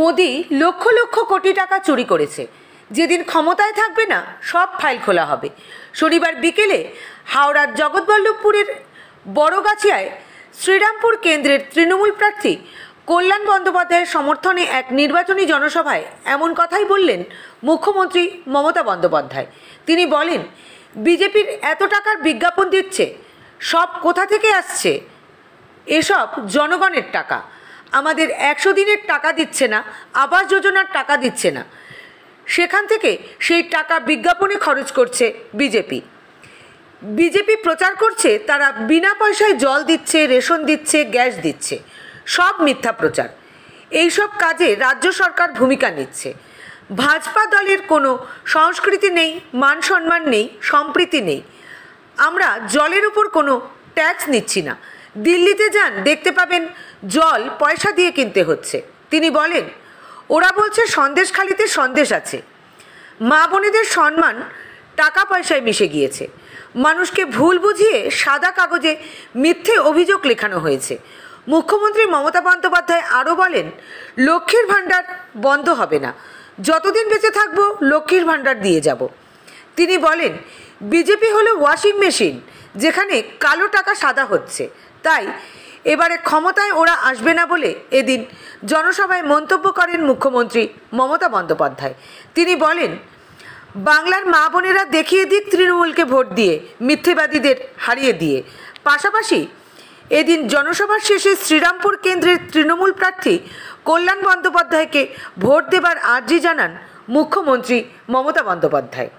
মোদি লক্ষ লক্ষ কোটি টাকা চুরি করেছে। যেদিন ক্ষমতায় থাকবে না সব ফাইল খোলা হবে। শনিবার বিকেলে হাওড়ার জগৎবল্লভপুরের বড়গাছিয়ায় শ্রীরামপুর কেন্দ্রের তৃণমূল প্রার্থী কল্যাণ বন্দ্যোপাধ্যায়ের সমর্থনে এক নির্বাচনী জনসভায় এমন কথাই বললেন মুখ্যমন্ত্রী মমতা বন্দ্যোপাধ্যায়। তিনি বলেন, বিজেপির এত টাকার বিজ্ঞাপন দিচ্ছে, সব কোথা থেকে আসছে? এসব জনগণের টাকা। আমাদের 100 দিনের টাকা দিচ্ছে না, আবাস যোজনার টাকা দিচ্ছে না, সেখান থেকে সেই টাকা বিজ্ঞাপনে খরচ করছে বিজেপি। বিজেপি প্রচার করছে তারা বিনা পয়সায় জল দিচ্ছে, রেশন দিচ্ছে, গ্যাস দিচ্ছে। সব মিথ্যা প্রচার। এইসব কাজে রাজ্য সরকার ভূমিকা নিচ্ছে। ভাজপা দলের কোনো সংস্কৃতি নেই, মান সম্মান নেই, সম্প্রীতি নেই। আমরা জলের উপর কোনো ট্যাক্স নিচ্ছি না। দিল্লিতে যান, দেখতে পাবেন জল পয়সা দিয়ে কিনতে হচ্ছে। তিনি বলেন, ওরা বলছে সন্দেশখালিতে সন্দেশ আছে। মা বোনেদের সম্মান টাকা পয়সায় মিশে গিয়েছে। মানুষকে ভুল বুঝিয়ে সাদা কাগজে মিথ্যে অভিযোগ লেখানো হয়েছে। মুখ্যমন্ত্রী মমতা বন্দ্যোপাধ্যায় আরও বলেন, লক্ষ্মীর ভাণ্ডার বন্ধ হবে না। যতদিন বেঁচে থাকব লক্ষ্মীর ভাণ্ডার দিয়ে যাব। তিনি বলেন, বিজেপি হলো ওয়াশিং মেশিন, যেখানে কালো টাকা সাদা হচ্ছে। তাই এবারে ক্ষমতায় ওরা আসবে না বলে এদিন জনসভায় মন্তব্য করেন মুখ্যমন্ত্রী মমতা বন্দ্যোপাধ্যায়। তিনি বলেন, বাংলার মা বোনেরা দেখিয়ে দিক তৃণমূলকে ভোট দিয়ে, মিথ্যেবাদীদের হারিয়ে দিয়ে। পাশাপাশি এদিন জনসভার শেষে শ্রীরামপুর কেন্দ্রের তৃণমূল প্রার্থী কল্যাণ বন্দ্যোপাধ্যায়কে ভোট দেবার আর্জি জানান মুখ্যমন্ত্রী মমতা বন্দ্যোপাধ্যায়।